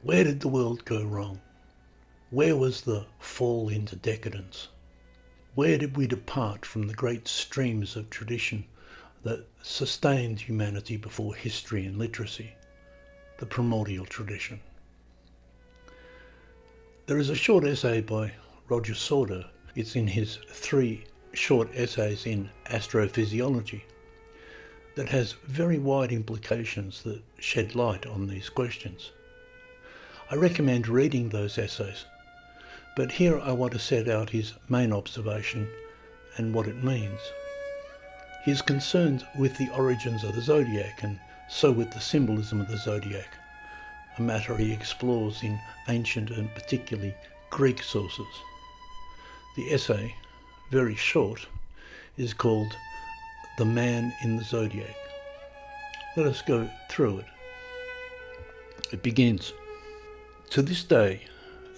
Where did the world go wrong? Where was the fall into decadence? Where did we depart from the great streams of tradition that sustained humanity before history and literacy, the primordial tradition? There is a short essay by Roger Sauter. It's in his 3 short essays in astrophysiology that has very wide implications that shed light on these questions. I recommend reading those essays, but here I want to set out his main observation and what it means. He is concerned with the origins of the Zodiac and so with the symbolism of the Zodiac, a matter he explores in ancient and particularly Greek sources. The essay, very short, is called The Man in the Zodiac. Let us go through it. It begins, "To this day,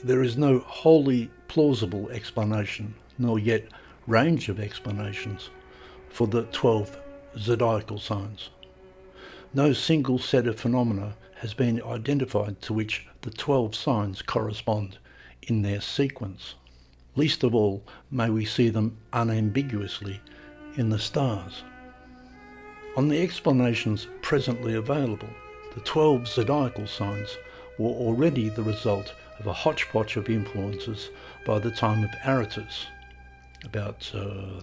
there is no wholly plausible explanation, nor yet range of explanations, for the 12 zodiacal signs. No single set of phenomena has been identified to which the 12 signs correspond in their sequence. Least of all may we see them unambiguously in the stars. On the explanations presently available, the 12 zodiacal signs were already the result of a hodgepodge of influences by the time of Aratus, about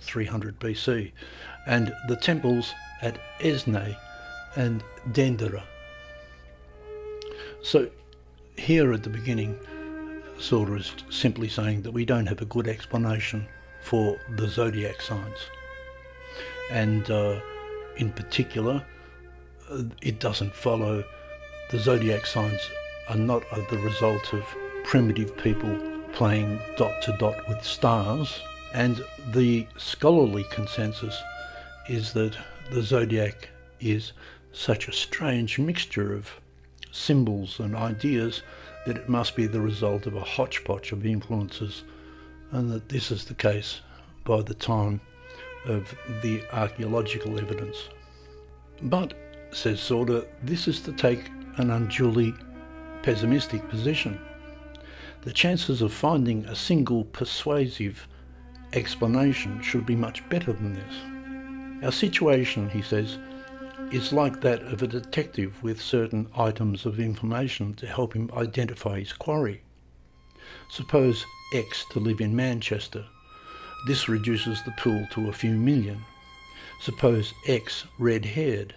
300 BC, and the temples at Esne and Dendera." So here at the beginning, Sauter is simply saying that we don't have a good explanation for the zodiac signs. And in particular, it doesn't follow the zodiac signs are not the result of primitive people playing dot to dot with stars, and the scholarly consensus is that the zodiac is such a strange mixture of symbols and ideas that it must be the result of a hodgepodge of influences, and that this is the case by the time of the archaeological evidence. But, says Sauter, this is to take an unduly pessimistic position. The chances of finding a single persuasive explanation should be much better than this. Our situation, he says, is like that of a detective with certain items of information to help him identify his quarry. Suppose X to live in Manchester. This reduces the pool to a few million. Suppose X red-haired.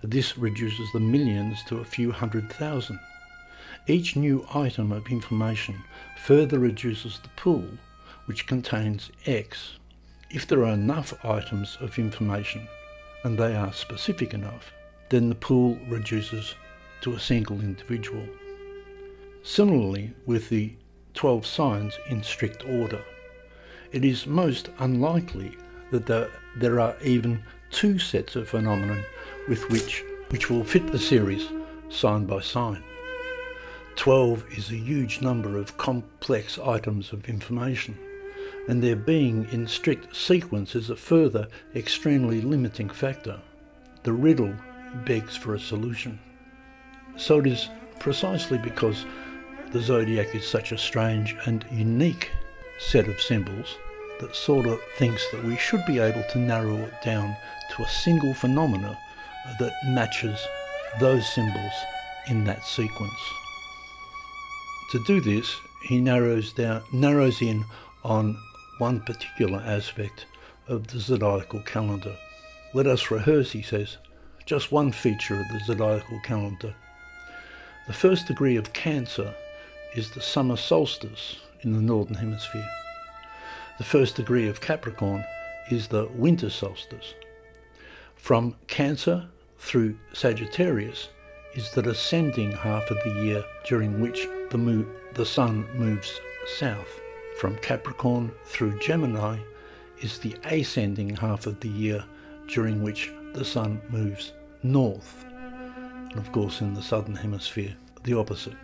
This reduces the millions to a few 100,000. Each new item of information further reduces the pool, which contains X. If there are enough items of information, and they are specific enough, then the pool reduces to a single individual. Similarly, with the 12 signs in strict order, it is most unlikely that there are even 2 sets of phenomenon which will fit the series sign by sign. 12 is a huge number of complex items of information, and their being in strict sequence is a further extremely limiting factor. The riddle begs for a solution. So it is precisely because the zodiac is such a strange and unique set of symbols that Sauter thinks that we should be able to narrow it down to a single phenomena that matches those symbols in that sequence. To do this, he narrows in on one particular aspect of the zodiacal calendar. Let us rehearse, he says, just one feature of the zodiacal calendar. The first degree of Cancer is the summer solstice in the northern hemisphere. The first degree of Capricorn is the winter solstice. From Cancer through Sagittarius is the descending half of the year during which the sun moves south. From Capricorn through Gemini is the ascending half of the year during which the sun moves north. And of course in the southern hemisphere, the opposite.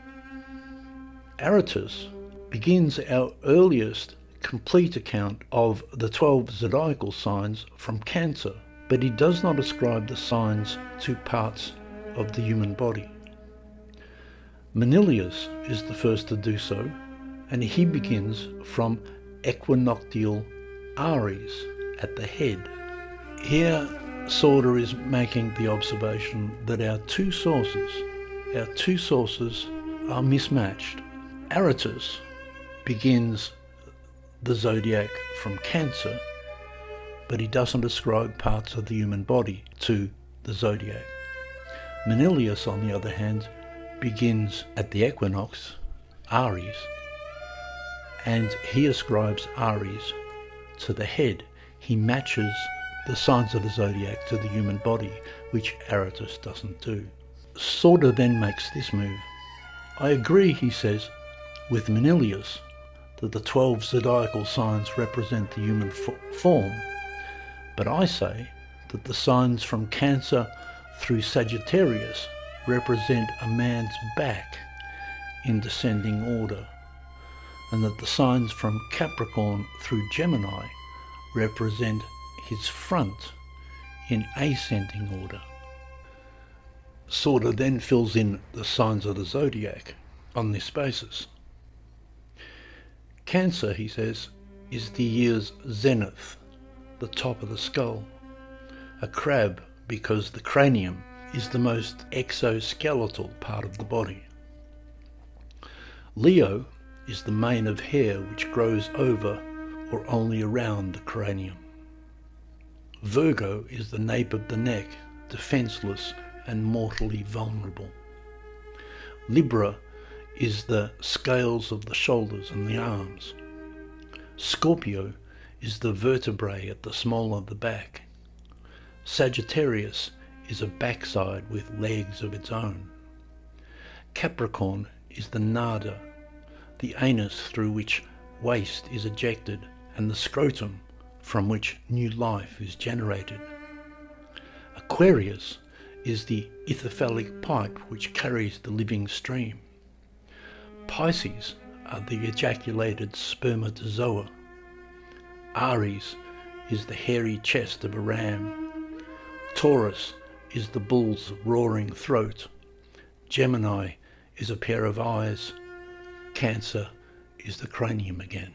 Aratus begins our earliest complete account of the 12 zodiacal signs from Cancer, but he does not ascribe the signs to parts of the human body. Manilius is the first to do so, and he begins from equinoctial Aries at the head. Here, Sauder is making the observation that our two sources are mismatched. Aratus begins the zodiac from Cancer, but he doesn't ascribe parts of the human body to the zodiac. Manilius, on the other hand, begins at the equinox, Aries, and he ascribes Aries to the head. He matches the signs of the zodiac to the human body, which Aratus doesn't do. Sauder then makes this move. I agree, he says, with Manilius that the 12 zodiacal signs represent the human form, but I say that the signs from Cancer through Sagittarius represent a man's back in descending order, and that the signs from Capricorn through Gemini represent his front in ascending order. Sauder then fills in the signs of the zodiac on this basis. Cancer, he says, is the year's zenith, the top of the skull, a crab because the cranium is the most exoskeletal part of the body. Leo is the mane of hair which grows over or only around the cranium. Virgo is the nape of the neck, defenceless and mortally vulnerable. Libra is the scales of the shoulders and the arms. Scorpio is the vertebrae at the small of the back. Sagittarius is a backside with legs of its own. Capricorn is the nada, the anus through which waste is ejected, and the scrotum from which new life is generated. Aquarius is the ithyphalic pipe which carries the living stream. Pisces are the ejaculated spermatozoa. Aries is the hairy chest of a ram. Taurus is the bull's roaring throat. Gemini is a pair of eyes. Cancer is the cranium again.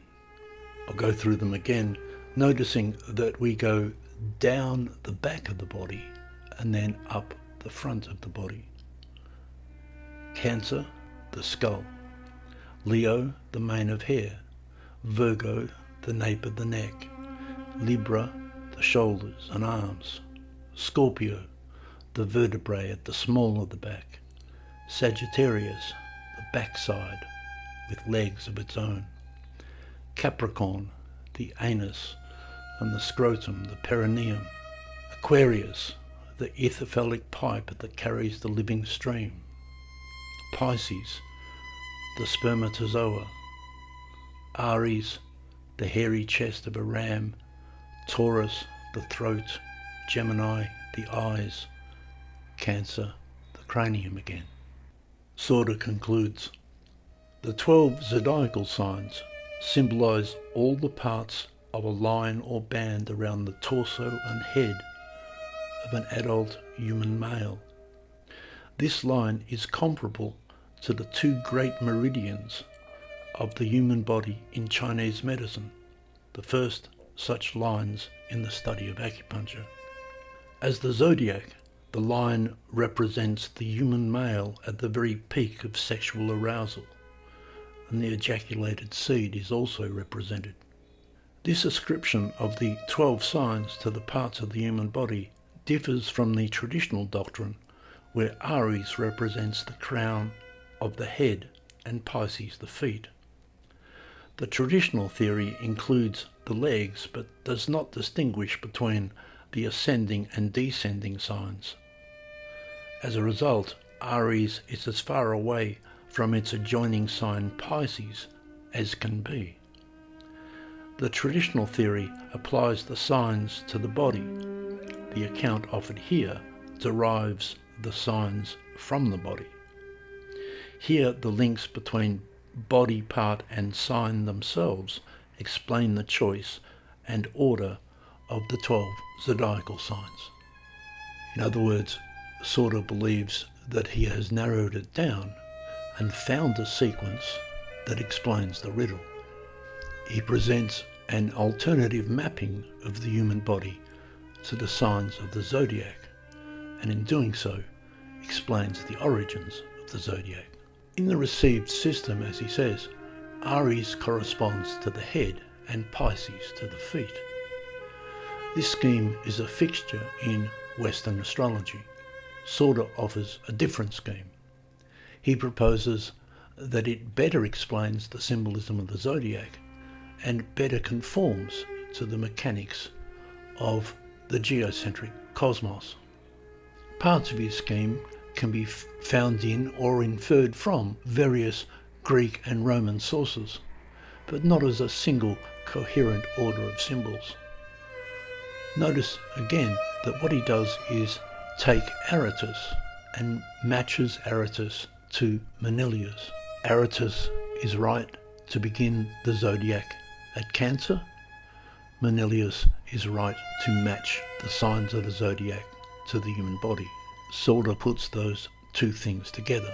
I'll go through them again, noticing that we go down the back of the body and then up the front of the body. Cancer, the skull. Leo, the mane of hair. Virgo, the nape of the neck. Libra, the shoulders and arms. Scorpio, the vertebrae at the small of the back. Sagittarius, the backside with legs of its own. Capricorn, the anus, and the scrotum, the perineum. Aquarius, the ithyphalic pipe that carries the living stream. Pisces, the spermatozoa. Aries, the hairy chest of a ram. Taurus, the throat. Gemini, the eyes. Cancer, the cranium again. Sauder concludes, the 12 zodiacal signs symbolize all the parts of a line or band around the torso and head of an adult human male. This line is comparable to the 2 great meridians of the human body in Chinese medicine, the first such lines in the study of acupuncture. As the zodiac, the line represents the human male at the very peak of sexual arousal, and the ejaculated seed is also represented. This ascription of the 12 signs to the parts of the human body differs from the traditional doctrine, where Aries represents the crown of the head and Pisces the feet. The traditional theory includes the legs but does not distinguish between the ascending and descending signs. As a result, Aries is as far away from its adjoining sign Pisces as can be. The traditional theory applies the signs to the body. The account offered here derives the signs from the body. Here the links between body part and sign themselves explain the choice and order of the 12 zodiacal signs. In other words, Sauder believes that he has narrowed it down and found a sequence that explains the riddle. He presents an alternative mapping of the human body to the signs of the Zodiac, and in doing so explains the origins of the Zodiac. In the received system, as he says, Aries corresponds to the head and Pisces to the feet. This scheme is a fixture in Western astrology. Sauder offers a different scheme. He proposes that it better explains the symbolism of the Zodiac and better conforms to the mechanics of the geocentric cosmos. Parts of his scheme can be found in or inferred from various Greek and Roman sources, but not as a single coherent order of symbols. Notice again that what he does is take Aratus and matches Aratus to Manilius. Aratus is right to begin the Zodiac at Cancer. Manilius is right to match the signs of the Zodiac to the human body. Sauder puts those two things together.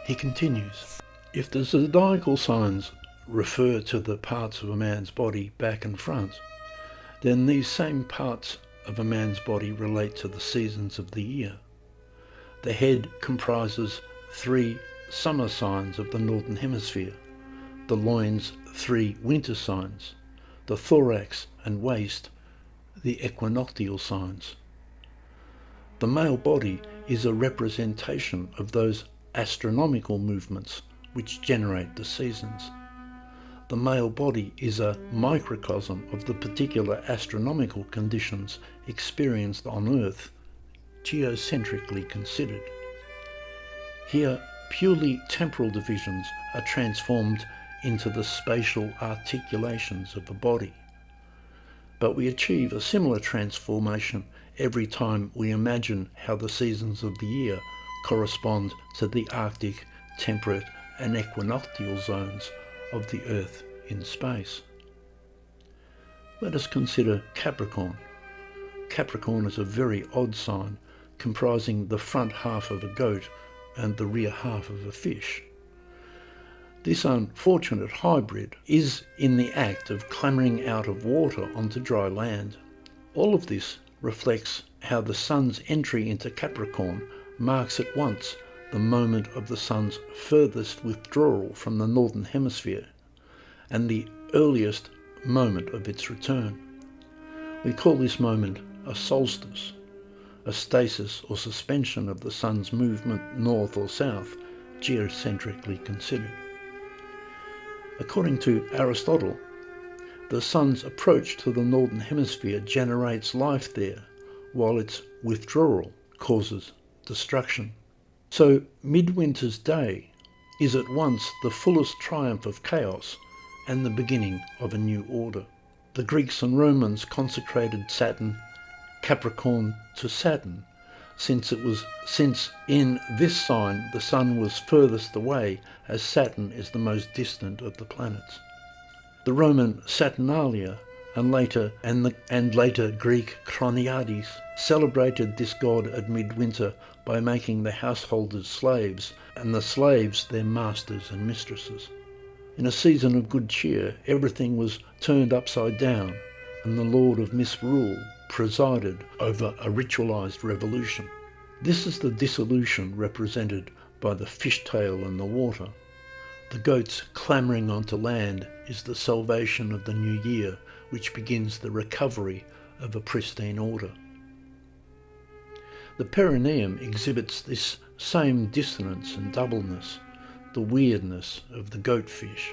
He continues, if the zodiacal signs refer to the parts of a man's body back and front, then these same parts of a man's body relate to the seasons of the year. The head comprises 3 summer signs of the northern hemisphere, the loins 3 winter signs, the thorax and waist the equinoctial signs. The male body is a representation of those astronomical movements which generate the seasons. The male body is a microcosm of the particular astronomical conditions experienced on Earth, geocentrically considered. Here, purely temporal divisions are transformed into the spatial articulations of the body. But we achieve a similar transformation every time we imagine how the seasons of the year correspond to the Arctic, temperate and equinoctial zones of the Earth in space. Let us consider Capricorn. Capricorn is a very odd sign, comprising the front half of a goat and the rear half of a fish. This unfortunate hybrid is in the act of clambering out of water onto dry land. All of this reflects how the sun's entry into Capricorn marks at once the moment of the sun's furthest withdrawal from the northern hemisphere and the earliest moment of its return. We call this moment a solstice, a stasis or suspension of the sun's movement north or south, geocentrically considered. According to Aristotle, the sun's approach to the northern hemisphere generates life there, while its withdrawal causes destruction. So Midwinter's Day is at once the fullest triumph of chaos and the beginning of a new order. The Greeks and Romans consecrated Capricorn to Saturn, since in this sign the sun was furthest away, as Saturn is the most distant of the planets. The Roman Saturnalia and later Greek Chroniades celebrated this god at midwinter by making the householders slaves and the slaves their masters and mistresses. In a season of good cheer, everything was turned upside down, and the Lord of Misrule presided over a ritualized revolution. This is the dissolution represented by the fishtail and the water. The goats clambering onto land is the salvation of the new year, which begins the recovery of a pristine order. The perineum exhibits this same dissonance and doubleness, the weirdness of the goatfish.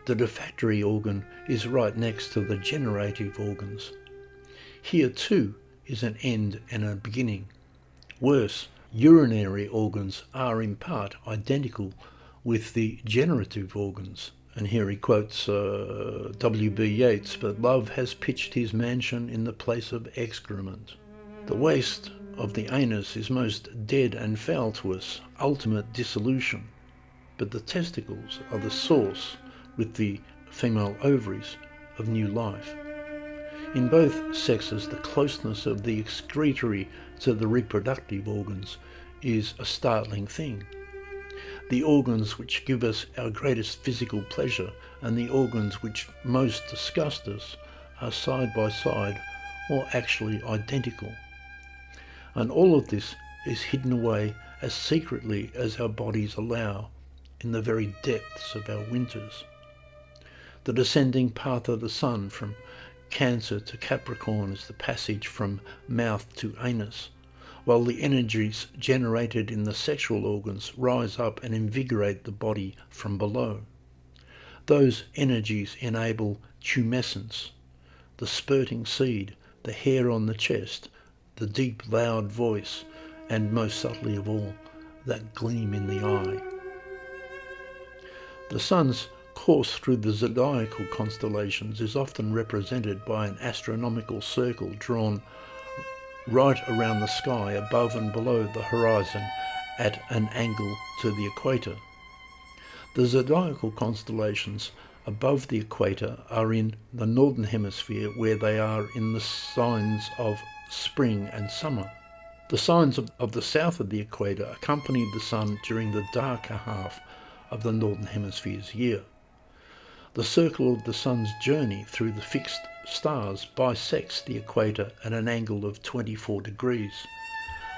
The olfactory organ is right next to the generative organs. Here too is an end and a beginning. Worse, urinary organs are in part identical with the generative organs. And here he quotes W.B. Yeats, but love has pitched his mansion in the place of excrement. The waste of the anus is most dead and foul to us, ultimate dissolution. But the testicles are the source, with the female ovaries, of new life. In both sexes, the closeness of the excretory to the reproductive organs is a startling thing. The organs which give us our greatest physical pleasure and the organs which most disgust us are side by side, or actually identical. And all of this is hidden away as secretly as our bodies allow in the very depths of our winters. The descending path of the sun from Cancer to Capricorn is the passage from mouth to anus, while the energies generated in the sexual organs rise up and invigorate the body from below. Those energies enable tumescence, the spurting seed, the hair on the chest, the deep loud voice, and most subtly of all, that gleam in the eye. The sun's course through the zodiacal constellations is often represented by an astronomical circle drawn right around the sky above and below the horizon at an angle to the equator. The zodiacal constellations above the equator are in the northern hemisphere, where they are in the signs of spring and summer. The signs of the south of the equator accompany the sun during the darker half of the northern hemisphere's year. The circle of the sun's journey through the fixed stars bisects the equator at an angle of 24 degrees.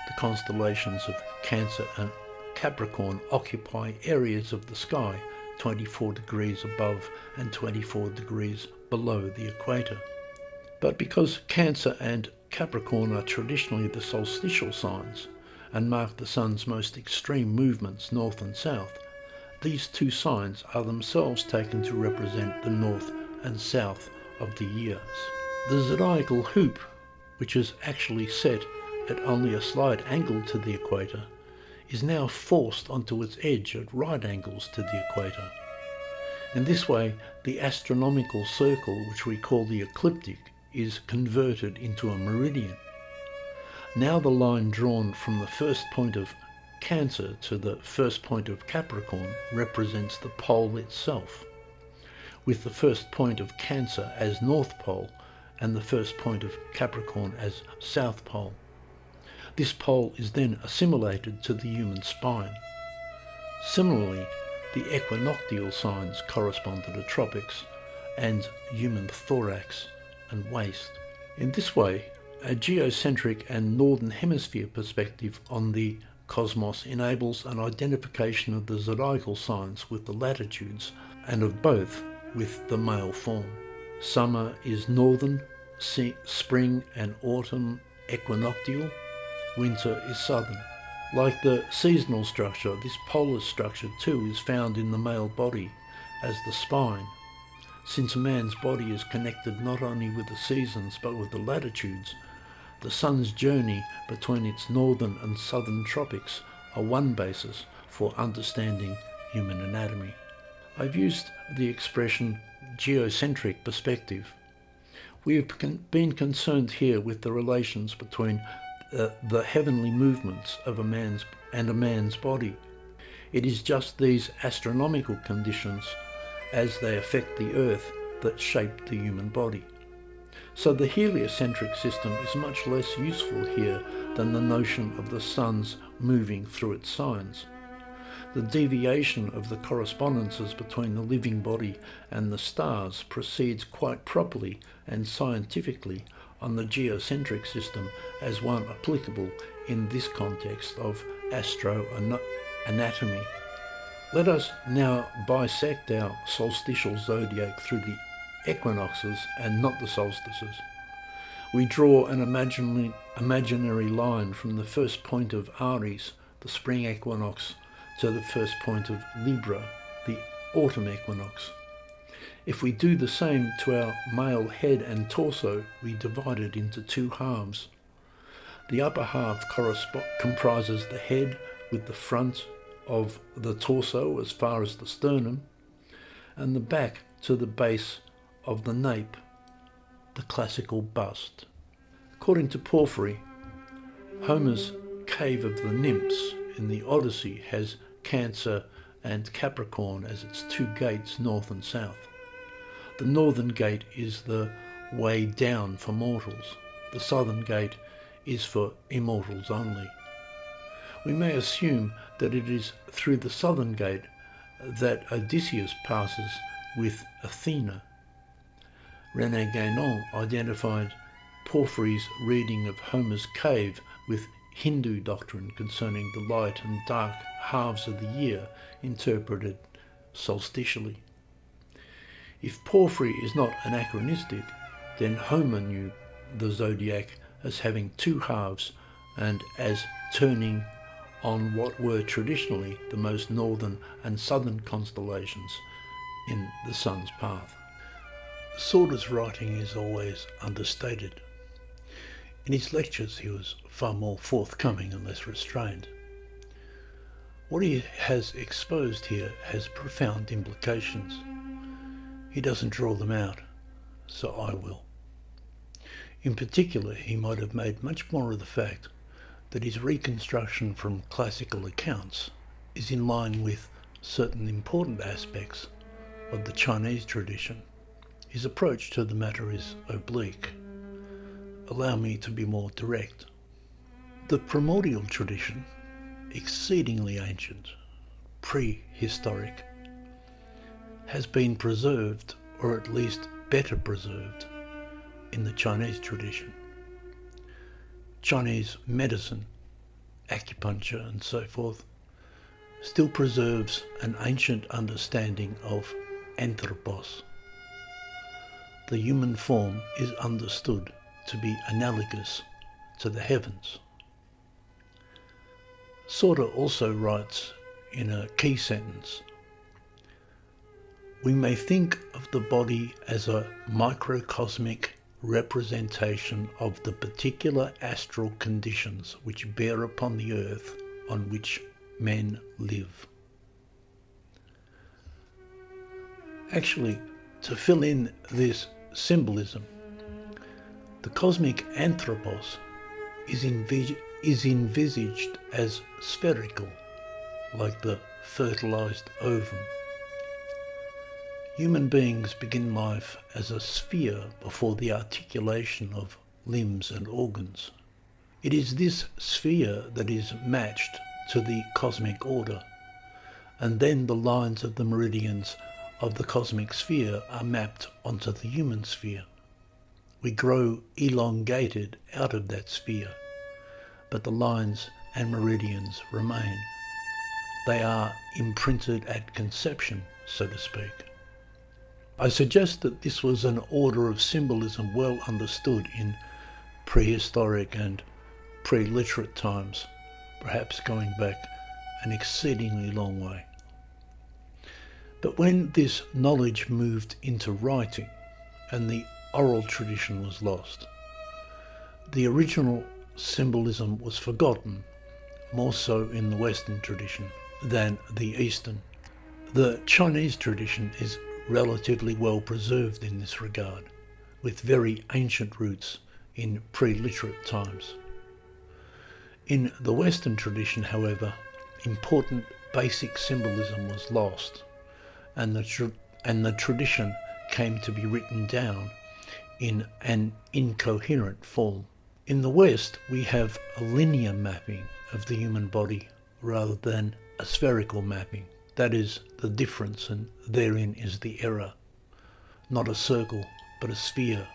The constellations of Cancer and Capricorn occupy areas of the sky 24 degrees above and 24 degrees below the equator. But because Cancer and Capricorn are traditionally the solstitial signs and mark the sun's most extreme movements north and south, these two signs are themselves taken to represent the north and south of the years. The zodiacal hoop, which is actually set at only a slight angle to the equator, is now forced onto its edge at right angles to the equator. In this way, the astronomical circle, which we call the ecliptic, is converted into a meridian. Now the line drawn from the first point of Cancer to the first point of Capricorn represents the pole itself, with the first point of Cancer as North Pole and the first point of Capricorn as South Pole. This pole is then assimilated to the human spine. Similarly, the equinoctial signs correspond to the tropics and human thorax and waist. In this way, a geocentric and northern hemisphere perspective on the cosmos enables an identification of the zodiacal signs with the latitudes, and of both with the male form. Summer is northern, spring and autumn equinoctial, winter is southern. Like the seasonal structure, this polar structure too is found in the male body as the spine. Since a man's body is connected not only with the seasons but with the latitudes, the sun's journey between its northern and southern tropics are one basis for understanding human anatomy. I've used the expression geocentric perspective. We have been concerned here with the relations between the heavenly movements of a man's body. It is just these astronomical conditions as they affect the earth that shape the human body. So the heliocentric system is much less useful here than the notion of the sun's moving through its signs. The deviation of the correspondences between the living body and the stars proceeds quite properly and scientifically on the geocentric system as one applicable in this context of astroanatomy. Let us now bisect our solstitial zodiac through the equinoxes and not the solstices. We draw an imaginary line from the first point of Aries, the spring equinox, to the first point of Libra, the autumn equinox. If we do the same to our male head and torso, we divide it into two halves. The upper half comprises the head with the front of the torso as far as the sternum, and the back to the base of the nape, the classical bust. According to Porphyry, Homer's Cave of the Nymphs in the Odyssey has Cancer and Capricorn as its two gates, north and south. The northern gate is the way down for mortals. The southern gate is for immortals only. We may assume that it is through the southern gate that Odysseus passes with Athena. René Guénon identified Porphyry's reading of Homer's cave with Hindu doctrine concerning the light and dark halves of the year interpreted solstitially. If Porphyry is not anachronistic, then Homer knew the zodiac as having two halves and as turning on what were traditionally the most northern and southern constellations in the sun's path. Sauter's writing is always understated. In his lectures he was far more forthcoming and less restrained. What he has exposed here has profound implications. He doesn't draw them out, so I will. In particular, he might have made much more of the fact that his reconstruction from classical accounts is in line with certain important aspects of the Chinese tradition. His approach to the matter is oblique. Allow me to be more direct. The primordial tradition, exceedingly ancient, prehistoric, has been preserved, or at least better preserved, in the Chinese tradition. Chinese medicine, acupuncture and so forth, still preserves an ancient understanding of anthropos. The human form is understood to be analogous to the heavens. Sauter also writes in a key sentence, "We may think of the body as a microcosmic representation of the particular astral conditions which bear upon the earth on which men live." Actually, to fill in this symbolism, the cosmic anthropos is envisaged as spherical, like the fertilized ovum. Human beings begin life as a sphere before the articulation of limbs and organs. It is this sphere that is matched to the cosmic order, and then the lines of the meridians of the cosmic sphere are mapped onto the human sphere. We grow elongated out of that sphere, but the lines and meridians remain. They are imprinted at conception, so to speak. I suggest that this was an order of symbolism well understood in prehistoric and pre-literate times, perhaps going back an exceedingly long way. But when this knowledge moved into writing and the oral tradition was lost, the original symbolism was forgotten, more so in the Western tradition than the Eastern. The Chinese tradition is relatively well preserved in this regard, with very ancient roots in pre-literate times. In the Western tradition, however, important basic symbolism was lost, and the tradition came to be written down in an incoherent form. In the West, we have a linear mapping of the human body rather than a spherical mapping. That is the difference, and therein is the error. Not a circle, but a sphere.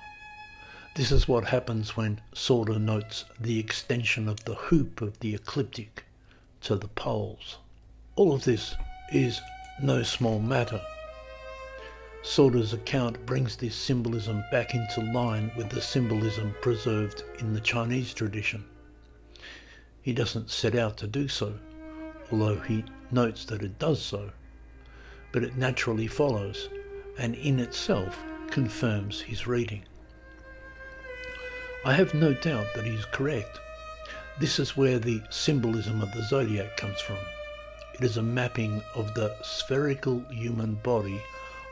This is what happens when Sauter notes the extension of the hoop of the ecliptic to the poles. All of this is no small matter. Sauter's account brings this symbolism back into line with the symbolism preserved in the Chinese tradition. He doesn't set out to do so, although he notes that it does so, but it naturally follows and in itself confirms his reading. I have no doubt that he is correct. This is where the symbolism of the zodiac comes from. It is a mapping of the spherical human body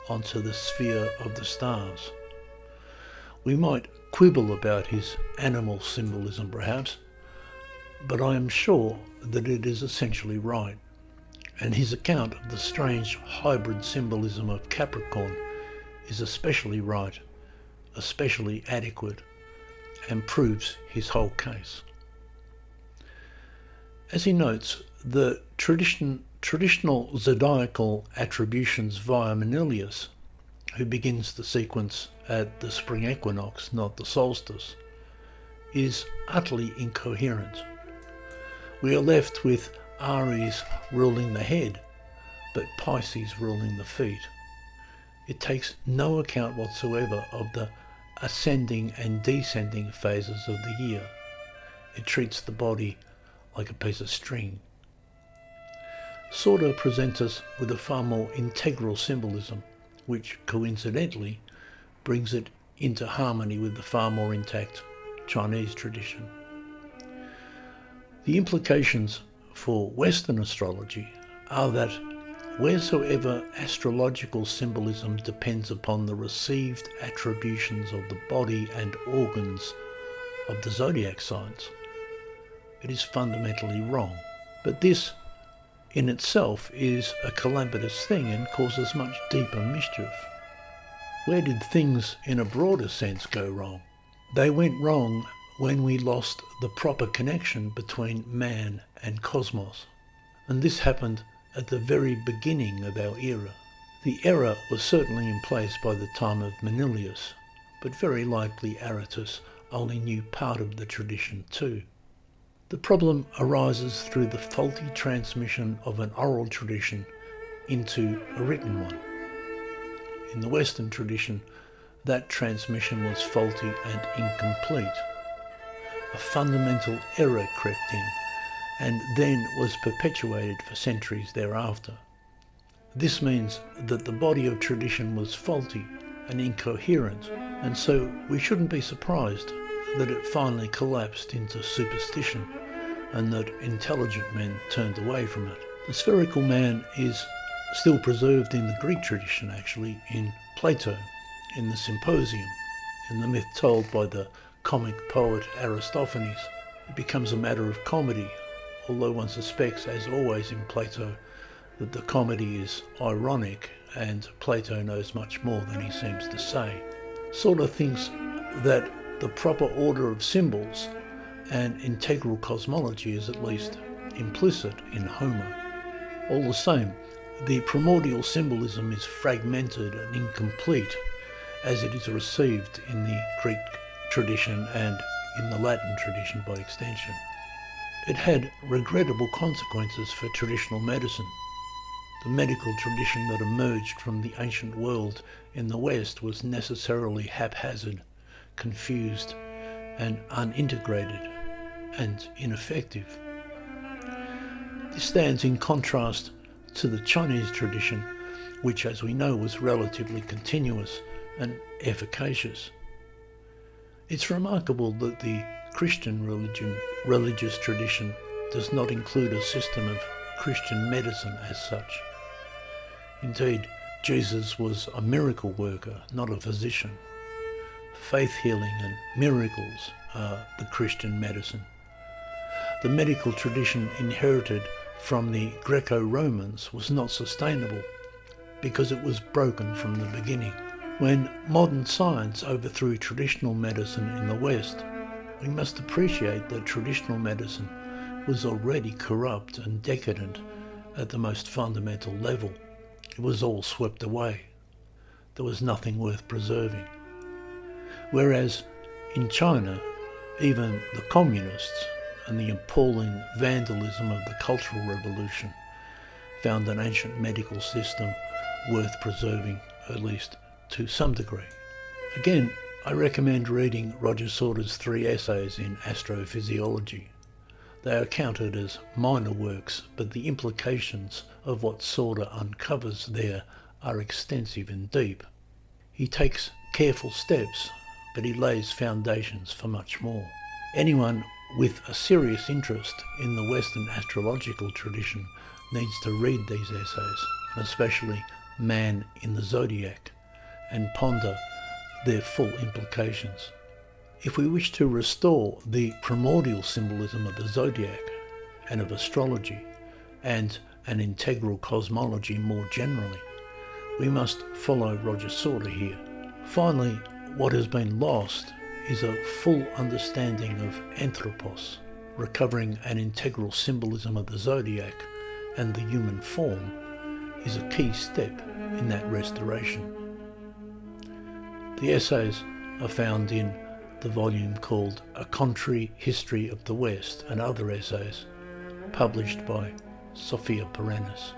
onto the sphere of the stars. We might quibble about his animal symbolism perhaps, but I am sure that it is essentially right, and his account of the strange hybrid symbolism of Capricorn is especially right, especially adequate, and proves his whole case. As he notes, the traditional zodiacal attributions via Manilius, who begins the sequence at the spring equinox, not the solstice, is utterly incoherent. We are left with Aries ruling the head, but Pisces ruling the feet. It takes no account whatsoever of the ascending and descending phases of the year. It treats the body like a piece of string. Sorda presents us with a far more integral symbolism, which coincidentally brings it into harmony with the far more intact Chinese tradition. The implications for Western astrology are that wheresoever astrological symbolism depends upon the received attributions of the body and organs of the zodiac signs, it is fundamentally wrong. But this in itself is a calamitous thing and causes much deeper mischief. Where did things in a broader sense go wrong? They went wrong when we lost the proper connection between man and cosmos. And this happened at the very beginning of our era. The error was certainly in place by the time of Manilius, but very likely Aratus only knew part of the tradition too. The problem arises through the faulty transmission of an oral tradition into a written one. In the Western tradition, that transmission was faulty and incomplete. A fundamental error crept in, and then was perpetuated for centuries thereafter. This means that the body of tradition was faulty and incoherent, and so we shouldn't be surprised that it finally collapsed into superstition and that intelligent men turned away from it. The spherical man is still preserved in the Greek tradition, actually, in Plato, in the Symposium, in the myth told by the comic poet Aristophanes. It becomes a matter of comedy, although one suspects, as always in Plato, that the comedy is ironic and Plato knows much more than he seems to say. Sorda thinks that the proper order of symbols and integral cosmology is at least implicit in Homer. All the same, the primordial symbolism is fragmented and incomplete as it is received in the Greek tradition and in the Latin tradition by extension. It had regrettable consequences for traditional medicine. The medical tradition that emerged from the ancient world in the West was necessarily haphazard, confused, and unintegrated, and ineffective. This stands in contrast to the Chinese tradition, which, as we know, was relatively continuous and efficacious. It's remarkable that the Christian religious tradition does not include a system of Christian medicine as such. Indeed, Jesus was a miracle worker, not a physician. Faith healing and miracles are the Christian medicine. The medical tradition inherited from the Greco-Romans was not sustainable because it was broken from the beginning. When modern science overthrew traditional medicine in the West, we must appreciate that traditional medicine was already corrupt and decadent at the most fundamental level. It was all swept away. There was nothing worth preserving. Whereas in China, even the communists and the appalling vandalism of the Cultural Revolution found an ancient medical system worth preserving, at least to some degree. Again, I recommend reading Roger Sorda's 3 essays in astrophysiology. They are counted as minor works, but the implications of what Sorda uncovers there are extensive and deep. He takes careful steps, but he lays foundations for much more. Anyone with a serious interest in the Western astrological tradition needs to read these essays, and especially Man in the Zodiac, and ponder their full implications. If we wish to restore the primordial symbolism of the zodiac and of astrology and an integral cosmology more generally, we must follow Roger Sorda here. Finally, what has been lost is a full understanding of anthropos, recovering an integral symbolism of the zodiac and the human form is a key step in that restoration. The essays are found in the volume called A Contrary History of the West and Other Essays, published by Sophia Paranis.